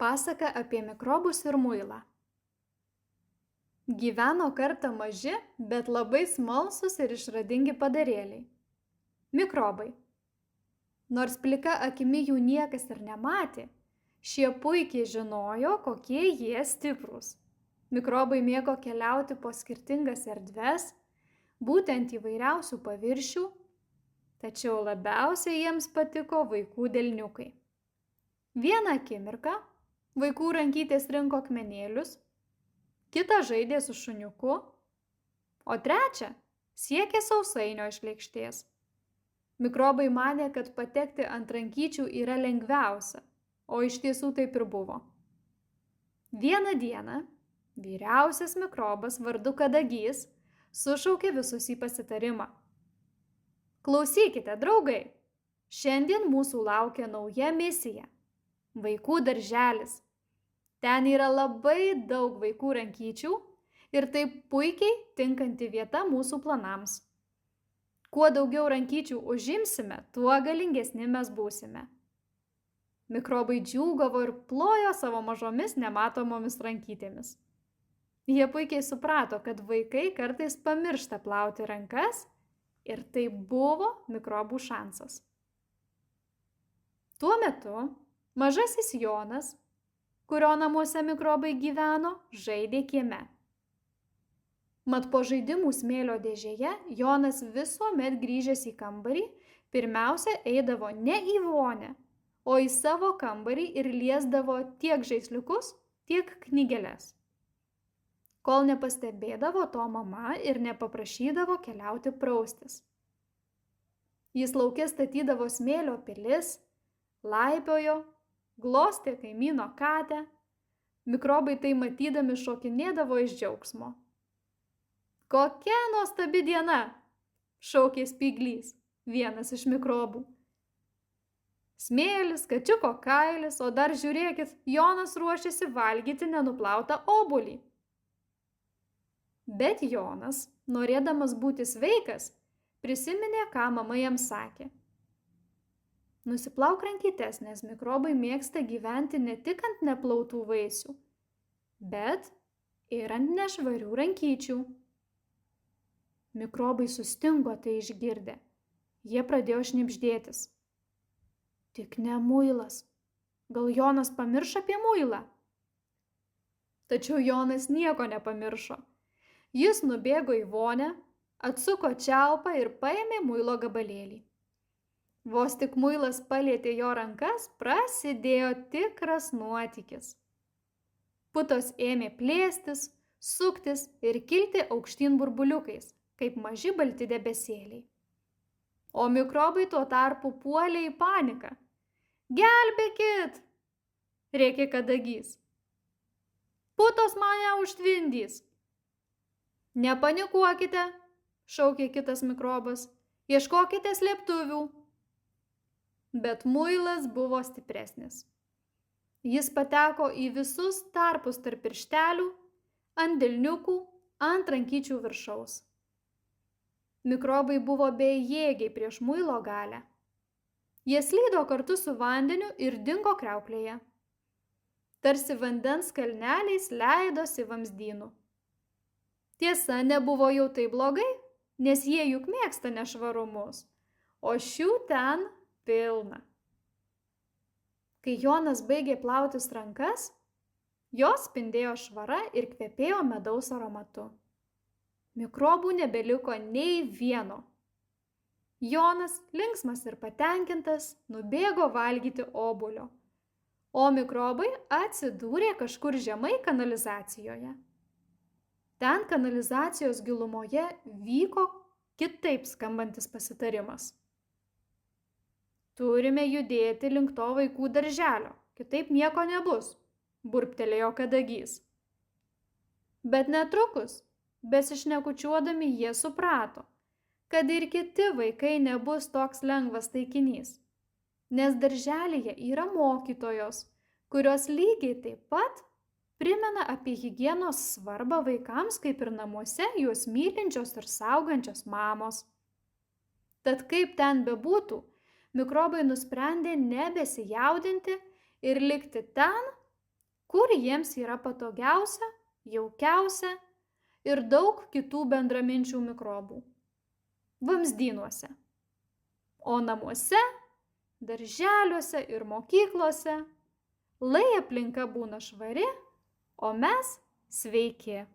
Pasaka apie mikrobus ir muilą. Gyveno kartą maži, bet labai smalsūs ir išradingi padarėliai. Mikrobai. Nors plika akimi jų niekas ir nematė, šie puikiai žinojo, kokie jie stiprūs. Mikrobai mėgo keliauti po skirtingas erdves, būtent įvairiausių paviršių, tačiau labiausiai jiems patiko vaikų delniukai. Vieną akimirką vaikų rankytės rinko akmenėlius, kitą žaidė su šuniuku, o trečią siekė sausainio iš lėkštės. Mikrobai manė, kad patekti ant rankyčių yra lengviausia, o iš tiesų taip ir buvo. Vieną dieną vyriausias mikrobas vardu Kadagys sušaukė visus į pasitarimą. Klausykite, draugai, šiandien mūsų laukia nauja misija – vaikų darželis. Ten yra labai daug vaikų rankyčių ir tai puikiai tinkanti vieta mūsų planams. Kuo daugiau rankyčių užimsime, tuo galingesni mes būsime. Mikrobai džiūgavo ir plojo savo mažomis nematomomis rankytėmis. Jie puikiai suprato, kad vaikai kartais pamiršta plauti rankas ir tai buvo mikrobų šansas. Tuo metu mažasis Jonas, kurio namuose mikrobai gyveno, žaidė kieme. Mat po žaidimų smėlio dėžėje Jonas visuomet grįžęs į kambarį pirmiausia eidavo ne į vonią, o į savo kambarį ir liesdavo tiek žaisliukus, tiek knygeles. Kol nepastebėdavo to mama ir nepaprašydavo keliauti praustis. Jis lauke statydavo smėlio pilis, laipiojo, glostė kaimyno katę. Mikrobai tai matydami šokinėdavo iš džiaugsmo. Kokia nuostabi diena, šaukė spyglys, vienas iš mikrobų. Smėlis, kačiuko kailis, o dar žiūrėkit, Jonas ruošiasi valgyti nenuplautą obuolį. Bet Jonas, norėdamas būti sveikas, prisiminė, ką mama jam sakė. Nusiplauk rankytes, nes mikrobai mėgsta gyventi ne tik ant neplautų vaisių, bet ir ant nešvarių rankyčių. Mikrobai sustingo tai išgirdę. Jie pradėjo šnibždėtis. Tik ne muilas. Gal Jonas pamiršo apie muilą? Tačiau Jonas nieko nepamiršo. Jis nubėgo į vonią, atsuko čiaupą ir paėmė muilo gabalėlį. Vos tik muilas palietė jo rankas, prasidėjo tikras nuotykis. Putos ėmė plėstis, suktis ir kilti aukštyn burbuliukais, kaip maži balti debesėliai. O mikrobai tuo tarpu puolė į paniką. Gelbėkit! Rėkė Kadagys. Putos mane užtvindys. Nepanikuokite, šaukė kitas mikrobas. Ieškokite slėptuvių. Bet muilas buvo stipresnis. Jis pateko į visus tarpus tarp pirštelių, ant delniukų, ant rankyčių viršaus. Mikrobai buvo bejėgiai prieš muilo galią. Jie slydo kartu su vandeniu ir dingo kriauklėje. Tarsi vandens kalneliais leidosi vamzdynų. Tiesa, nebuvo jau tai blogai, nes jie juk mėgsta nešvarumus, o šių ten pilna. Kai Jonas baigė plautis rankas, jos spindėjo švara ir kvepėjo medaus aromatu. Mikrobų nebeliko nei vieno. Jonas, linksmas ir patenkintas, nubėgo valgyti obuolio, o mikrobai atsidūrė kažkur žemai kanalizacijoje. Ten kanalizacijos gilumoje vyko kitaip skambantis pasitarimas. Turime judėti link to vaikų darželio, kitaip nieko nebus, burbtelėjo Kadagys. Bet netrukus, besišnekučiuodami, jie suprato, kad ir kiti vaikai nebus toks lengvas taikinys, nes darželyje yra mokytojos, kurios lygiai taip pat primena apie higienos svarbą vaikams, kaip ir namuose juos mylinčios ir saugančios mamos. Tad kaip ten bebūtų, mikrobai nusprendė nebesijaudinti ir likti ten, kur jiems yra patogiausia, jaukiausia ir daug kitų bendraminčių mikrobų. Vamzdynuose. O namuose, darželiuose ir mokyklose, lai aplinka būna švari, o mes sveiki.